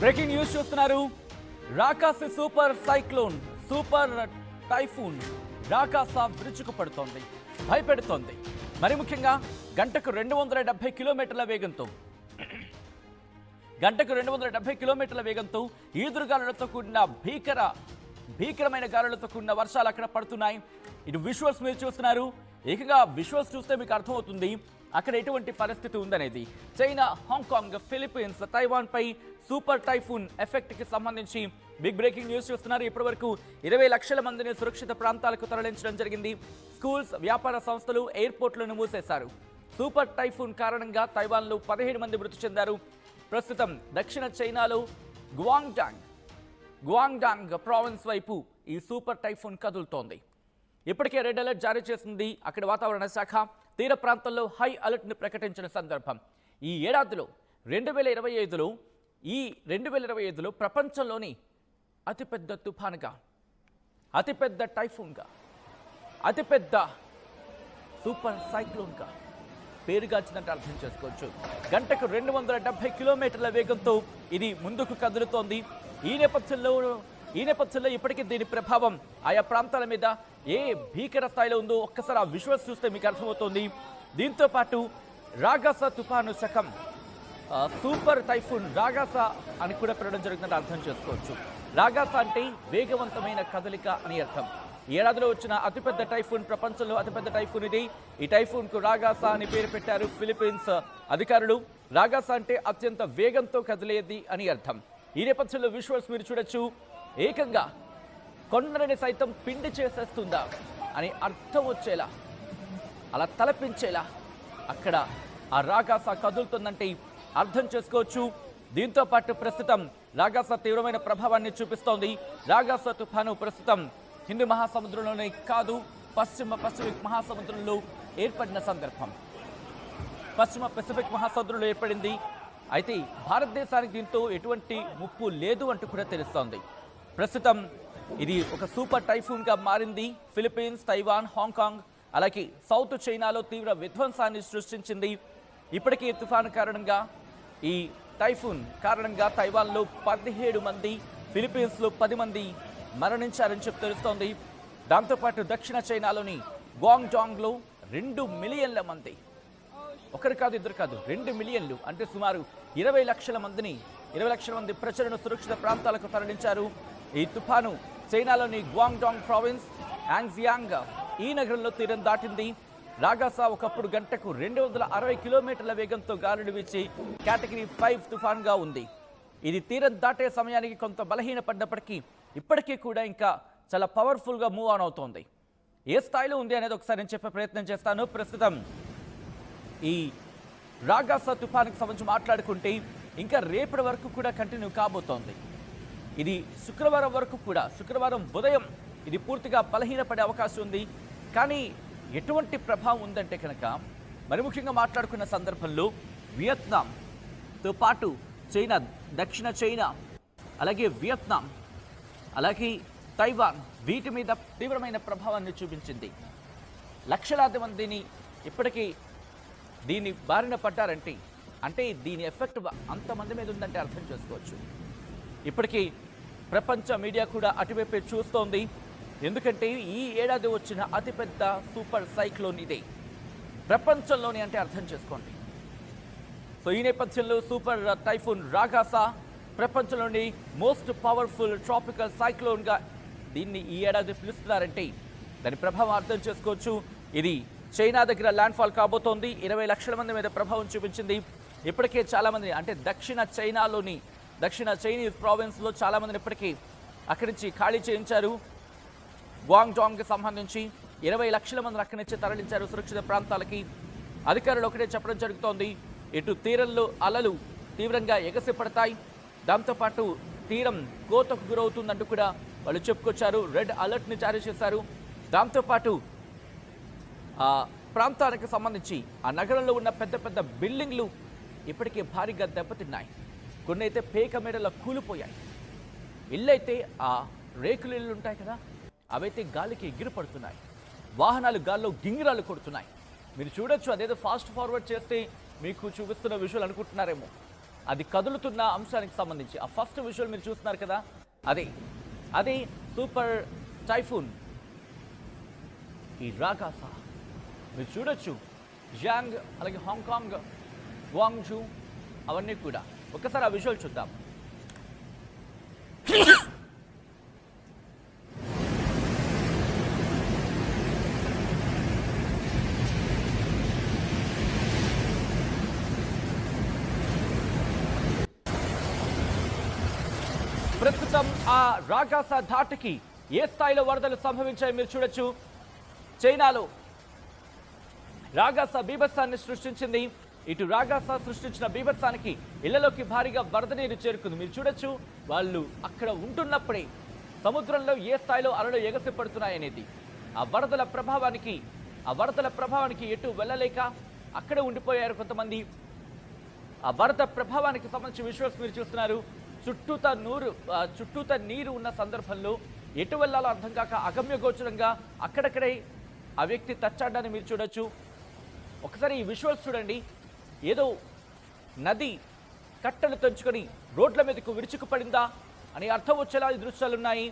Breaking news చూస్తున్నారు. రాకాసి super cyclone, super typhoon రాకాస విరుచుకుపడుతోంది, భయపెడుతోంది. మరి ముఖ్యంగా గంటకు 270 కిలోమీటర్ల వేగంతో ఈదురుగాలులతో కూడిన భీకరమైన గాలులతో కూడిన వర్షాలు అక్కడ పడుతున్నాయి. ఇటు విజువల్స్ మీరు చూస్తున్నారు. ఏకంగా విజువల్స్ చూస్తే మీకు అర్థమవుతుంది అక్కడ ఎటువంటి పరిస్థితి ఉందనేది. చైనా, హాంకాంగ్, ఫిలిప్పీన్స్, తైవాన్ పై సూపర్ టైఫూన్ ఎఫెక్ట్ కి సంబంధించి బిగ్ బ్రేకింగ్ న్యూస్ చూస్తున్నారు. ఇప్పటి వరకు 20 లక్షల మందిని సురక్షిత ప్రాంతాలకు తరలించడం జరిగింది. స్కూల్స్, వ్యాపార సంస్థలు, ఎయిర్పోర్ట్లను మూసేశారు. సూపర్ టైఫూన్ కారణంగా తైవాన్లో 17 మంది మృతి చెందారు. ప్రస్తుతం దక్షిణ చైనాలో గువాంగ్డాంగ్ ప్రావిన్స్ వైపు ఈ సూపర్ టైఫూన్ కదులుతోంది. ఇప్పటికే రెడ్ అలర్ట్ జారీ చేసింది అక్కడి వాతావరణ శాఖ. తీర ప్రాంతాల్లో హై అలర్ట్ను ప్రకటించిన సందర్భం. ఈ ఏడాదిలో 2025లో ప్రపంచంలోని అతిపెద్ద తుఫానుగా, అతిపెద్ద టైఫూన్గా, అతిపెద్ద సూపర్ సైక్లోన్గా పేరుగాల్చిందంటే అర్థం చేసుకోవచ్చు. గంటకు 270 కిలోమీటర్ల వేగంతో ఇది ముందుకు కదులుతోంది. ఈ నేపథ్యంలో ఇప్పటికీ దీని ప్రభావం ఆయా ప్రాంతాల మీద ఏ భీకర స్థాయిలో ఉందో ఒక్కసారి ఆ విజువల్స్ చూస్తే మీకు అర్థమవుతోంది. దీంతో పాటు రాగాస తుఫాను శకం, సూపర్ టైఫూన్ రాగాస అని కూడా పిలవడం జరుగుతుందని అర్థం చేసుకోవచ్చు. రాగాస అంటే వేగవంతమైన కదలిక అని అర్థం. ఈ ఏడాదిలో వచ్చిన అతిపెద్ద టైఫూన్, ప్రపంచంలో అతిపెద్ద టైఫూన్ ఇది. ఈ టైఫూన్ కు రాగాస అని పేరు పెట్టారు ఫిలిప్పీన్స్ అధికారులు. రాగాస అంటే అత్యంత వేగంతో కదిలేది అని అర్థం. ఈ నేపథ్యంలో విజువల్స్ మీరు చూడొచ్చు. ఏకంగా కొండలని సైతం పిండి చేసేస్తుందా అని అర్థం వచ్చేలా, అలా తలపించేలా అక్కడ ఆ రాగాస కదులుతుందంటే అర్థం చేసుకోవచ్చు. దీంతో పాటు ప్రస్తుతం రాగాస తీవ్రమైన ప్రభావాన్ని చూపిస్తోంది. రాగాస తుఫాను ప్రస్తుతం హిందూ మహాసముద్రంలోనే కాదు, పశ్చిమ పసిఫిక్ మహాసముద్రంలో ఏర్పడిన సందర్భం. పశ్చిమ పసిఫిక్ మహాసముద్రంలో ఏర్పడింది. అయితే భారతదేశానికి దీంతో ఎటువంటి ముప్పు లేదు అంటూ కూడా తెలుస్తోంది. ప్రస్తుతం ఇది ఒక సూపర్ టైఫూన్గా మారింది. ఫిలిప్పీన్స్, తైవాన్, హాంకాంగ్, అలాగే సౌత్ చైనాలో తీవ్ర విధ్వంసాన్ని సృష్టించింది. ఇప్పటికీ తుఫాను కారణంగా, ఈ టైఫూన్ కారణంగా తైవాన్లో 17 మంది, ఫిలిప్పీన్స్లో 10 మంది మరణించారని చెప్పి తెలుస్తోంది. దాంతోపాటు దక్షిణ చైనాలోని గ్వాంగ్డాంగ్లో 2 మిలియన్ల మంది, ఒకరు కాదు ఇద్దరు కాదు 2 మిలియన్లు అంటే సుమారు 20 లక్షల మంది ప్రజలను సురక్షిత ప్రాంతాలకు తరలించారు. ఈ తుఫాను చైనాలోని గ్వాంగ్డాంగ్ ప్రావిన్స్, యాంగ్జియాంగ్ ఈ నగరంలో తీరం దాటింది. రాగాస ఒకప్పుడు గంటకు 260 కిలోమీటర్ల వేగంతో గాలులు వీచి కేటగిరీ 5 తుఫాన్గా ఉంది. ఇది తీరం దాటే సమయానికి కొంత బలహీనపడ్డప్పటికీ ఇప్పటికీ కూడా ఇంకా చాలా పవర్ఫుల్గా మూవ్ ఆన్ అవుతోంది. ఏ స్థాయిలో ఉంది అనేది ఒకసారి నేను చెప్పే ప్రయత్నం చేస్తాను. ప్రస్తుతం ఈ రాగాస తుఫానుకు సంబంధించి మాట్లాడుకుంటే ఇంకా రేపటి వరకు కూడా కంటిన్యూ కాబోతోంది. ఇది శుక్రవారం ఉదయం ఇది పూర్తిగా బలహీనపడే అవకాశం ఉంది. కానీ ఎటువంటి ప్రభావం ఉందంటే కనుక, మరి ముఖ్యంగా మాట్లాడుకున్న సందర్భంలో వియత్నాంతో పాటు చైనా, దక్షిణ చైనా, అలాగే వియత్నాం, అలాగే తైవాన్, వీటి మీద తీవ్రమైన ప్రభావాన్ని చూపించింది. లక్షలాది మందిని ఇప్పటికీ దీన్ని బారిన పడ్డారంటే, అంటే దీని ఎఫెక్ట్ అంతమంది మీద ఉందంటే అర్థం చేసుకోవచ్చు. ఇప్పటికీ ప్రపంచ మీడియా కూడా అటువైపే చూస్తోంది. ఎందుకంటే ఈ ఏడాది వచ్చిన అతిపెద్ద సూపర్ సైక్లోన్ ఇదే ప్రపంచంలోని అంటే అర్థం చేసుకోండి. సో ఈ నేపథ్యంలో సూపర్ టైఫూన్ రాగాస ప్రపంచంలోని మోస్ట్ పవర్ఫుల్ ట్రాపికల్ సైక్లోన్గా దీన్ని ఈ ఏడాది పిలుస్తున్నారంటే దాని ప్రభావం అర్థం చేసుకోవచ్చు. ఇది చైనా దగ్గర ల్యాండ్ఫాల్ కాబోతోంది. 20 లక్షల మంది మీద ప్రభావం చూపించింది. ఇప్పటికే చాలామంది, అంటే దక్షిణ చైనీస్ ప్రావిన్స్లో చాలామందిని ఇప్పటికీ అక్కడి నుంచి ఖాళీ చేయించారు. గ్వాంగ్డాంగ్కి సంబంధించి 20 లక్షల మందిని అక్కడి నుంచి తరలించారు సురక్షిత ప్రాంతాలకి. అధికారులు ఒకటే చెప్పడం జరుగుతోంది, ఇటు తీరంలో అలలు తీవ్రంగా ఎగసిపడతాయి, దాంతోపాటు తీరం కోతకు గురవుతుందంటూ కూడా వాళ్ళు చెప్పుకొచ్చారు. రెడ్ అలర్ట్ని జారీ చేశారు. దాంతోపాటు ఆ ప్రాంతానికి సంబంధించి ఆ నగరంలో ఉన్న పెద్ద పెద్ద బిల్డింగ్లు ఇప్పటికే భారీగా దెబ్బతిన్నాయి. కొన్ని అయితే పేక మేడల కూలిపోయాయి. ఇళ్ళైతే ఆ రేకులు ఇళ్ళు ఉంటాయి కదా, అవైతే గాలికి ఎగిరిపడుతున్నాయి. వాహనాలు గాల్లో గింగిరాలు కొడుతున్నాయి. మీరు చూడొచ్చు, అదేదో ఫాస్ట్ ఫార్వర్డ్ చేస్తే మీకు చూపిస్తున్న విజువల్ అనుకుంటున్నారేమో. అది కదులుతున్న అంశానికి సంబంధించి ఆ ఫస్ట్ విజువల్ మీరు చూస్తున్నారు కదా, అది సూపర్ టైఫూన్ ఈ రాగాసా. మీరు చూడొచ్చు జియాంగ్, అలాగే హాంకాంగ్, గ్వాంగ్జూ అవన్నీ కూడా. ఒక్కసారి ఆ విజువల్ చూద్దాం. ప్రస్తుతం ఆ రాగాసా ధాటికి ఏ స్థాయిలో వరదలు సంభవించాయో మీరు చూడొచ్చు. చైనాలో రాగాసా బీభత్సాన్ని సృష్టించింది. ఇటు రాగాసా సృష్టించిన బీభత్సానికి ఇళ్లలోకి భారీగా వరద నీరు చేరుకుంది. మీరు చూడొచ్చు, వాళ్ళు అక్కడ ఉంటున్నప్పుడే సముద్రంలో ఏ స్థాయిలో అలలు ఎగసిపడుతున్నాయనేది. ఆ వరదల ప్రభావానికి ఎటు వెళ్ళలేక అక్కడే ఉండిపోయారు కొంతమంది. ఆ వరద ప్రభావానికి సంబంధించి విజువల్స్ మీరు చూస్తున్నారు. చుట్టూత నీరు ఉన్న సందర్భంలో ఎటు వెళ్ళాలో అర్థం కాక అగమ్యగోచరంగా అక్కడక్కడే ఆ వ్యక్తి తచ్చాడని మీరు చూడొచ్చు. ఒకసారి ఈ విజువల్స్ చూడండి. ఏదో నది కట్టలు తెంచుకొని రోడ్ల మీదకు విరుచుకుపడిందా అని అర్థం వచ్చేలా ఈ దృశ్యాలున్నాయి.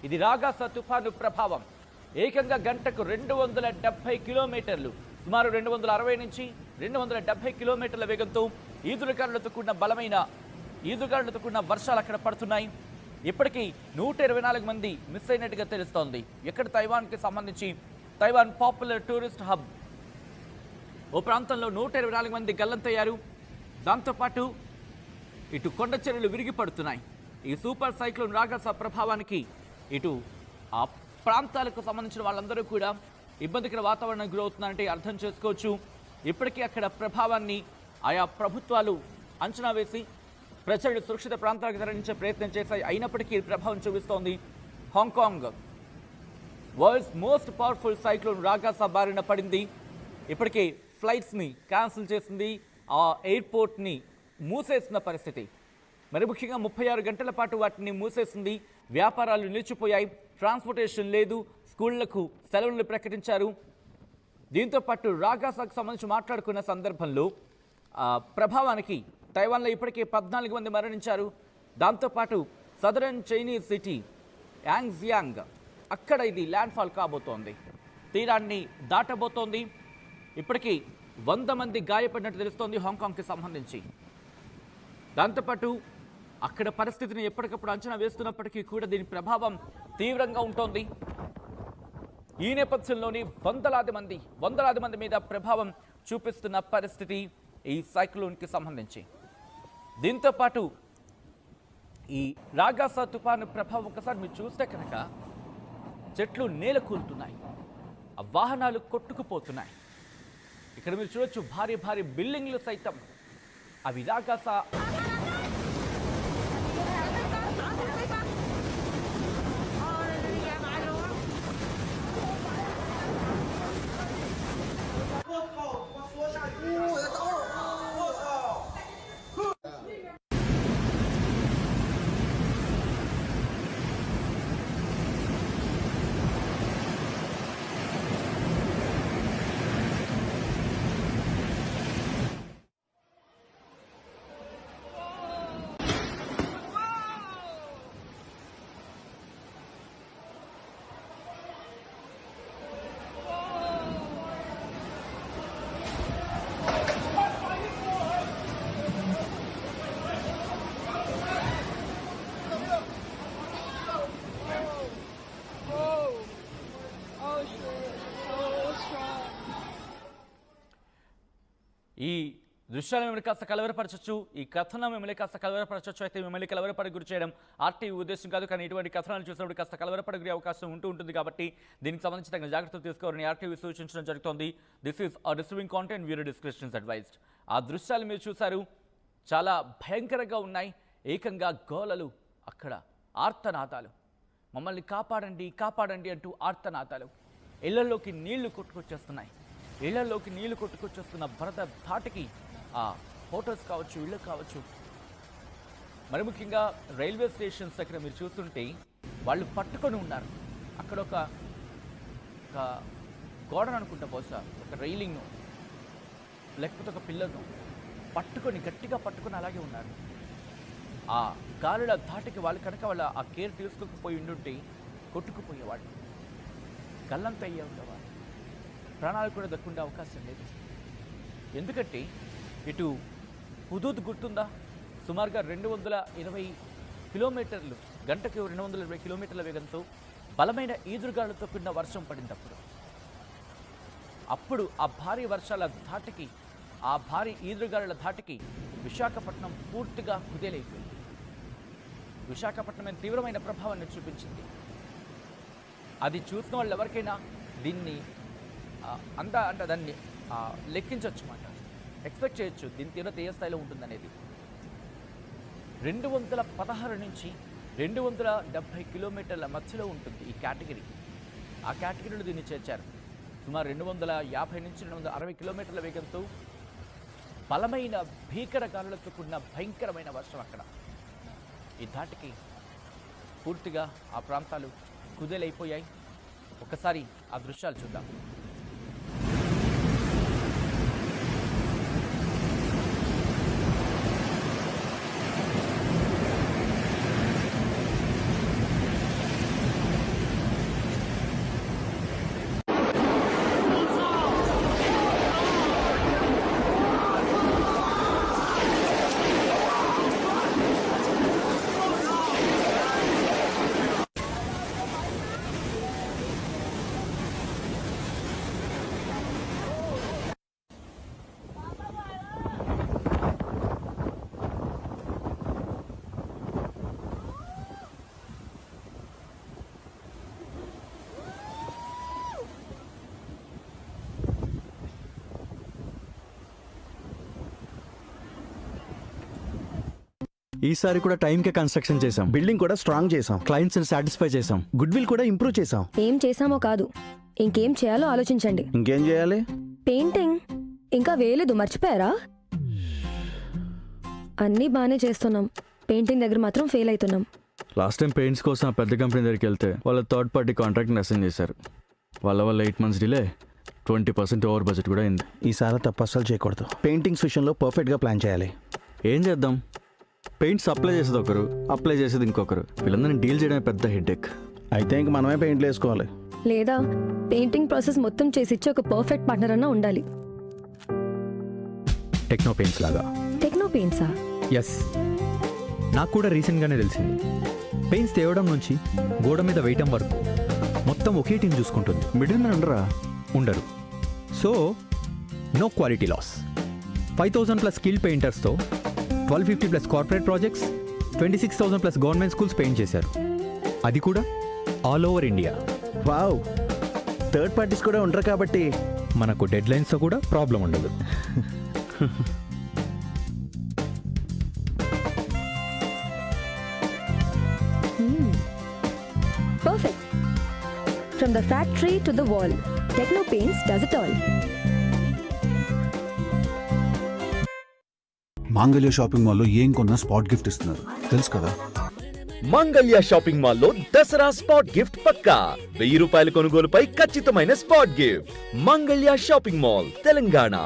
ఇది రాగాసా తుఫాను ప్రభావం. ఏకంగా గంటకు 270 కిలోమీటర్లు, సుమారు 260 నుంచి 270 కిలోమీటర్ల వేగంతో ఈదురుగాలులతో కూడిన వర్షాలు అక్కడ పడుతున్నాయి. ఇప్పటికీ 124 మంది మిస్ అయినట్టుగా తెలుస్తోంది. ఎక్కడ తైవాన్కి సంబంధించి తైవాన్ పాపులర్ టూరిస్ట్ హబ్ ఓ ప్రాంతంలో 124 మంది గల్లంతయ్యారు. దాంతోపాటు ఇటు కొండ చర్యలు విరిగి పడుతున్నాయి. ఈ సూపర్ సైక్లోన్ రాగాసా ప్రభావానికి ఇటు ఆ ప్రాంతాలకు సంబంధించిన వాళ్ళందరూ కూడా ఇబ్బందికర వాతావరణం గురవుతున్నారంటే అర్థం చేసుకోవచ్చు. ఇప్పటికీ అక్కడ ప్రభావాన్ని ఆయా ప్రభుత్వాలు అంచనా వేసి ప్రజలు సురక్షిత ప్రాంతాలకు తరలించే ప్రయత్నం చేశాయి. అయినప్పటికీ ప్రభావం చూపిస్తోంది. Hong Kong world's most powerful cyclone Ragasa బారిన పడింది. ఇప్పటికే ఫ్లైట్స్ని క్యాన్సిల్ చేసింది, ఆ ఎయిర్పోర్ట్ని మూసేసిన పరిస్థితి. మరి ముఖ్యంగా 36 గంటల పాటు వాటిని మూసేసింది. వ్యాపారాలు నిలిచిపోయాయి, ట్రాన్స్పోర్టేషన్ లేదు, స్కూళ్లకు సెలవులు ప్రకటించారు. దీంతోపాటు రాగాసాకు సంబంధించి మాట్లాడుకున్న సందర్భంలో ప్రభావానికి తైవాన్లో ఇప్పటికే 14 మంది మరణించారు. దాంతోపాటు సదరన్ చైనీస్ సిటీ యాంగ్జియాంగ్ అక్కడ ఇది ల్యాండ్ఫాల్ కాబోతోంది, తీరాన్ని దాటబోతోంది. ఇప్పటికీ 100 మంది గాయపడినట్టు తెలుస్తోంది హాంకాంగ్కి సంబంధించి. దాంతోపాటు అక్కడ పరిస్థితిని ఎప్పటికప్పుడు అంచనా వేస్తున్నప్పటికీ కూడా దీని ప్రభావం తీవ్రంగా ఉంటోంది. ఈ నేపథ్యంలోని వందలాది మంది మీద ప్రభావం చూపిస్తున్న పరిస్థితి ఈ సైక్లోన్కి సంబంధించి. దీంతోపాటు ఈ రాగాసా తుఫాను ప్రభావం ఒకసారి మీరు చూస్తే కనుక చెట్లు నేల కూలుతున్నాయి, ఆ వాహనాలు కొట్టుకుపోతున్నాయి. ఇక్కడ మీరు చూడొచ్చు భారీ బిల్డింగ్లు సైతం అవి రాగాసా ఈ దృశ్యాలు మిమ్మల్ని కాస్త కలవరపరచచ్చు, ఈ కథనం మిమ్మల్ని కాస్త కలవరపరచచ్చు. అయితే మిమ్మల్ని కలవరపడి గురి చేయడం ఆర్టీవీ ఉద్దేశం కాదు, కానీ ఇటువంటి కథనాలు చూసినప్పుడు కాస్త కలవరపడి గురి అవకాశం ఉంటుంది. కాబట్టి దీనికి సంబంధించి తగిన జాగ్రత్తలు తీసుకోవాలని ఆర్టీవీ సూచించడం జరుగుతోంది. దిస్ ఈస్ ఆ receiving content, viewer descriptions advised. ఆ దృశ్యాలు మీరు చూశారు, చాలా భయంకరంగా ఉన్నాయి. ఏకంగా గోలలు, అక్కడ ఆర్తనాదాలు, మమ్మల్ని కాపాడండి కాపాడండి అంటూ ఆర్తనాదాలు. ఇళ్లలోకి నీళ్లు కొట్టుకొచ్చేస్తున్న వరద ధాటికి ఆ హోటల్స్ కావచ్చు, ఇళ్ళు కావచ్చు, మరి ముఖ్యంగా రైల్వే స్టేషన్స్ దగ్గర మీరు చూస్తుంటే వాళ్ళు పట్టుకొని ఉన్నారు. అక్కడ ఒక గోడను అనుకుంటా, బహుశా ఒక రైలింగ్ను లేకపోతే ఒక పిల్లర్ను గట్టిగా పట్టుకొని అలాగే ఉన్నారు. ఆ గాలుల ధాటికి వాళ్ళు కనుక వాళ్ళ ఆ కేర్ తీసుకోకపోయి ఉండుంటే కొట్టుకుపోయేవాళ్ళు, గల్లంత అయ్యే ఉండేవాళ్ళు, ప్రాణాలు కూడా దక్కుండే అవకాశం లేదు. ఎందుకంటే ఇటు హుదూద్ గుర్తుందా, సుమారుగా 220 కిలోమీటర్లు గంటకు 220 కిలోమీటర్ల వేగంతో బలమైన ఈదురుగాలులతో కూడిన వర్షం పడినప్పుడు, అప్పుడు ఆ భారీ వర్షాల ధాటికి, ఆ భారీ ఈదురుగాలుల ధాటికి విశాఖపట్నం పూర్తిగా కుదేలైపోయింది. విశాఖపట్నం తీవ్రమైన ప్రభావాన్ని చూపించింది. అది చూసిన వాళ్ళు ఎవరికైనా దీన్ని అంటే దాన్ని లెక్కించవచ్చు అన్నమాట, ఎక్స్పెక్ట్ చేయొచ్చు దీని తీవ్రత ఏ స్థాయిలో ఉంటుందనేది. 216 నుంచి 270 కిలోమీటర్ల మధ్యలో ఉంటుంది ఈ కేటగిరీ. ఆ కేటగిరీలో దీన్ని చేర్చారు. సుమారు 250 నుంచి 260 కిలోమీటర్ల వేగంతో బలమైన భీకర గాలులతో కూడిన భయంకరమైన వర్షం అక్కడ. ఈ ధాటికి పూర్తిగా ఆ ప్రాంతాలు కుదేలైపోయాయి. ఒకసారి ఆ దృశ్యాలు చూద్దాం. ఈసారి కూడా టైంకే కన్స్ట్రక్షన్ చేసాం, బిల్డింగ్ కూడా స్ట్రాంగ్ చేసాం, క్లయింట్స్ ని సాటిస్ఫై చేసాం, గుడ్ విల్ కూడా ఇంప్రూవ్ చేసాం. ఏం చేసామో కాదు, ఇంకేం చేయాలో ఆలోచించండి. ఇంకేం చేయాలి? పెయింటింగ్ ఇంకా వేయలేదు, మర్చిపోయారా? అన్నీ బాగానే చేస్తున్నాం, పెయింటింగ్ దగ్గర మాత్రం ఫెయిల్ అవుతున్నాం. లాస్ట్ టైం పెయింట్స్ కోసం ఆ పెద్ద కంపెనీ దగ్గరికి వెళ్తే వాళ్ళ థర్డ్ పార్టీ కాంట్రాక్ట్ని అసైన్ చేశారు. వాళ్ళ 8 months డిలే, 20% ఓవర్ బడ్జెట్ కూడా అయింది. ఈసారి తప్పు అస్సలు చేయకూడదు. పెయింటింగ్స్ విషయంలో పర్ఫెక్ట్గా ప్లాన్ చేయాలి. ఏం చేద్దాం, పెయింట్స్ అప్లై చేసేది ఒకరు, అప్లై చేసేది ఇంకొకరు, వీళ్ళందరినీ డీల్ చేయడమే పెద్ద హెడేక్. అయితే ఇంక మనమే పెయింట్లు వేసుకోవాలి. లేదా పెయింటింగ్ ప్రాసెస్ మొత్తం చేసి ఇచ్చే ఒక పర్ఫెక్ట్ పార్ట్నర్ అన్నా ఉండాలి. టెక్నో పెయింట్స్ లాగా. టెక్నో పెయింట్సా? ఎస్, నాకు కూడా రీసెంట్గానే తెలిసింది. పెయింట్స్ తేవడం నుంచి గోడ మీద వేయటం వరకు మొత్తం ఒకే టీం చూసుకుంటుంది. మిడిల్ మ్యాన్ ఉండరా? ఉండరు. So no quality loss. 5,000+ skill పెయింటర్స్తో 1,250+ corporate projects, 26,000+ government schools paint చేశారు. అది కూడా all over India. Wow, third parties కూడా ఉండరు కాబట్టి మనకు డెడ్ లైన్స్తో కూడా ప్రాబ్లం ఉండదు. Perfect. From the factory to the wall, Techno Paints does it all. Mangalya shopping మాల్లో ఏం కొన్నా స్పాట్ గిఫ్ట్ ఇస్తున్నారు, తెలుసు కదా? మంగళ్య షాపింగ్ మాల్లో దసరా స్పాట్ గిఫ్ట్ పక్కా. 1000 రూపాయల కొనుగోలుపై ఖచ్చితమైన spot gift. Mangalya shopping mall, Telangana.